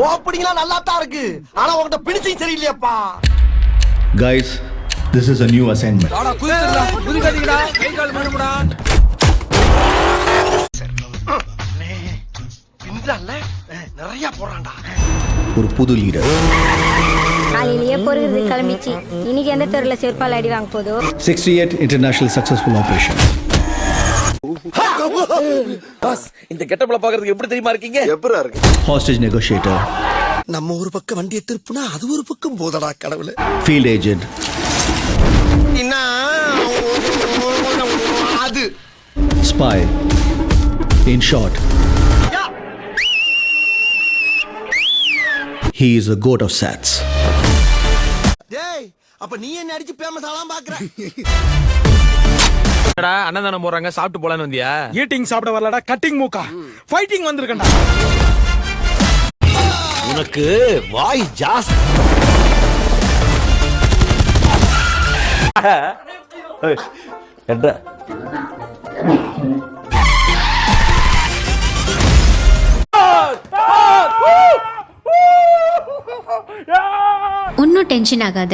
ஓப்பனிங்லாம் நல்லா தான் இருக்கு, ஆனா உன்கிட்ட finishing சரியில்லையாப்பா. Guys, this is a new assignment. நிறைய போறான்டா. ஒரு புது லீடர். காலையிலேயே பொறுக்கிறது கிளம்பிச்சு. இன்னைக்கு எந்த தெருல செருப்பால் அடி வாங்க போதோ. 68 international successful operation. இந்த கெட்டப்ல பாக்குறதுக்கு எப்படி தெரியுமா இருக்கீங்க? எப்பரா இருக்கு? Hostage negotiator. நம்ம ஒரு பக்கம் வண்டியை திருப்புனா அது ஒரு பக்கம் போதடா கடவுளே. Field agent. அது Spy. In short, he is a goat of sats. டேய், அப்ப நீ என்ன அடிச்சு ஃபேமஸ் ஆலாம் பாக்குற? அண்ணன் போறாங்க, சாப்பிட்டு போலான்னு வந்தியா? ஈட்டிங் சாப்பிட வரலடா, கட்டிங் மூக்கா. ஃபைட்டிங் வந்திருக்கேன்டா. உனக்கு வாய் ஜாஸ்தி. ஒன்னும் டென்ஷன் ஆகாத.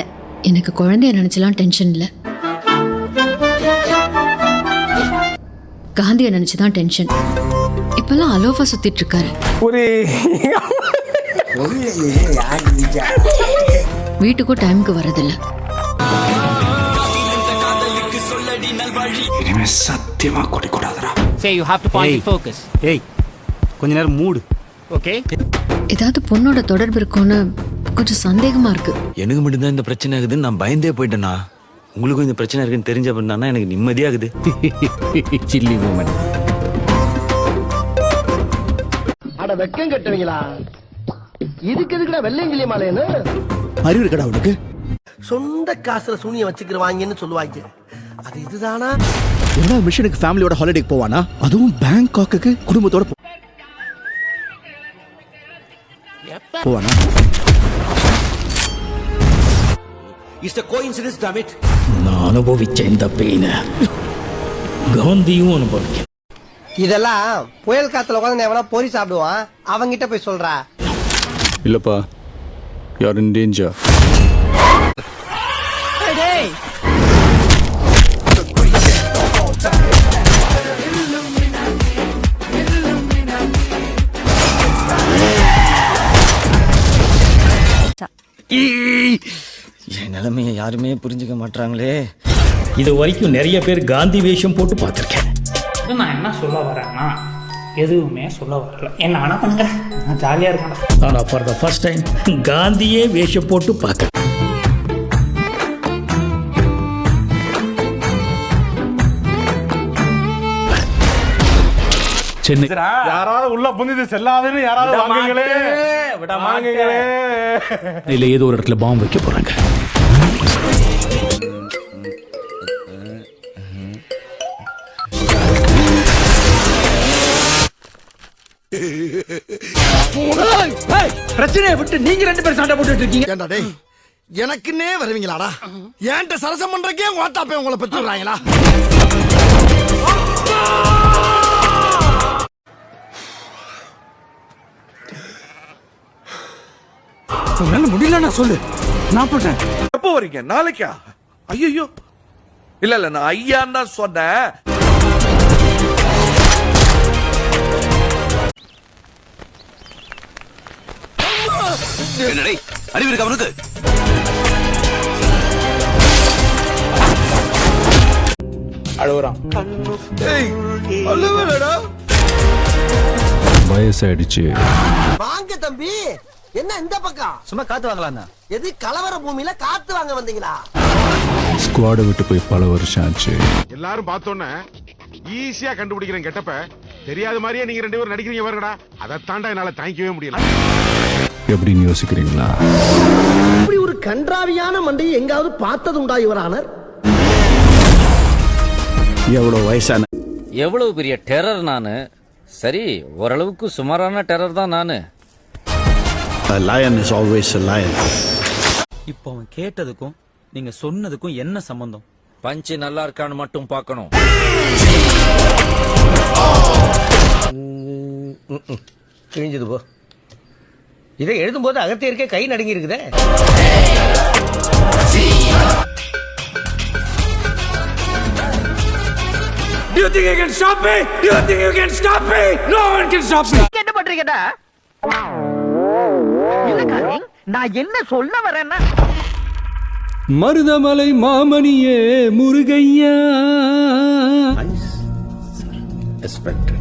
எனக்கு குழந்தைய நினைச்சலாம் டென்ஷன் இல்ல, காந்திய நினைச்சுதான் டென்ஷன். இப்பெல்லாம் அலோஃபா சுத்திட்டு இருக்காரு. வீட்டுக்கும் டைமுக்கு வரதில்ல. இனிமே சத்தியமா குடிக்கூடாதுடா. Say you have to point and focus. ஏய், கொஞ்ச நேரம் மூடு. Okay? ஏதாவது பொண்ணோட தொடர்பு இருக்கும்னு கொஞ்சம் சந்தேகமா இருக்கு. எனக்கு மட்டும்தான் இந்த பிரச்சனை ஆகுதுன்னு நான் பயந்தே போயிட்டேனா? உங்களுக்கும் இந்த பிரச்சனை இருக்குன்னு தெரிஞ்ச பண்ணா எனக்கு நிம்மதியாகுது. Chilly moment. அட வெக்கம் கட்டுவீங்களா? இதுக்கு எதுக்குடா வெள்ளையங்கிலி மாலைன்னு? அறிவு இருக்கடா உனக்கு? சொந்த காசுல சூனியம் வச்சுக்கிறவாங்கன்னு சொல்லுவாங்க. அது இதுதானா? எல்லா மிஷனுக்கு ஃபேமிலியோட ஹாலிடேக்கு போவானா? அதுவும் பேங்காக்கு குடும்பத்தோட போவானா? It's a coincidence, damn it. நான் அனுபவிச்ச இந்த பெயின காந்தியும் அனுபவிக்க. இதெல்லாம் புயல் காத்துல உட்காந்து எவனா பொறி சாப்பிடுவான், அவங்கிட்ட போய் சொல்றா. இல்லப்பா, you are in danger. என் நிலைமையை யாருமே புரிஞ்சுக்க மாட்டாங்களே. இது வரைக்கும் நிறைய பேர் காந்தி வேஷம் போட்டு பார்த்திருக்கேன். நான் என்ன சொல்ல வரேன்னா எதுவுமே சொல்ல வரல. என்ன வேணா பண்ணுங்க, நான் ஜாலியா இருக்கேன். ஆனா ஃபார் த ஃபர்ஸ்ட் டைம் காந்தியே வேஷம் போட்டு பார்க்க. சென்னை யாராவது உள்ள புந்திது செல்லாதுன்னு யாராவது வாங்குங்களே. இல்ல ஏதோ ஒரு இடத்துல பாம்பு வைக்க போறாங்க. பிரச்சனையை விட்டு நீங்க ரெண்டு பேரும் சண்டை போட்டுட்டு இருக்கீங்க. ஏண்டா டேய், எனக்குன்னே வருவீங்களாடா? ஏன்ட்ட சரசம் பண்றக்கே ஓட்டாப்பே உங்களை பெற்றுறாங்களா? உன்னால முடியலன்னா சொல்லு, நான் போட்டேன். எப்போ வரீங்க? நாளைக்கா? ஐயோ இல்ல இல்ல, நான் ஐயான்னு தான் சொன்னேன். அறிவு இருக்கு அவனுக்கு. அழுவுறான். வயசாயிடுச்சு. வாங்க தம்பி, என்ன இந்த பக்கம்? சும்மா காத்து வாங்கலாம். எது கலவர பூமியில காத்து வாங்க வந்தீங்களா? ஸ்குவாட விட்டு போய் பல வருஷம் ஆச்சு. எல்லாரும் பார்த்தோன்னே ஈஸியா கண்டுபிடிக்கிறேன் கெட்டப்ப. தெரியாத மாதிரியே நீங்க ரெண்டு பேரும் நடிக்கிறீங்க பாருங்கடா. அதை தாண்டா என்னால தாங்கிக்கவே முடியல. எப்படின்னு யோசிக்கிறீங்களா? இப்படி ஒரு கன்றாவியான மண்டையை எங்காவது பார்த்தது உண்டா இவரானர்? எவ்வளவு வயசான எவ்வளவு பெரிய டெரர் நானு. சரி, ஓரளவுக்கு சுமாரான டெரர் தான் நானு. A lion is always a lion. இப்போ அவன் கேட்டதுக்கும் நீங்க சொன்னதுக்கும் என்ன சம்பந்தம்? பஞ்சு நல்லா இருக்கான்னு மட்டும் பார்க்கணும். கிழிஞ்சது போ. இதை எழுதும்போது அகத்தியருக்கே கை நடுங்கி இருக்குதே. Do you think you can stop me? Do you think you can stop me? No one can stop me. என்ன பண்றீங்கடா? இல்ல கார்த்திக், நான் என்ன சொல்ல வரேன்னா மருதமலை மாமணியே முருகையா. எஸ்பெக்ட்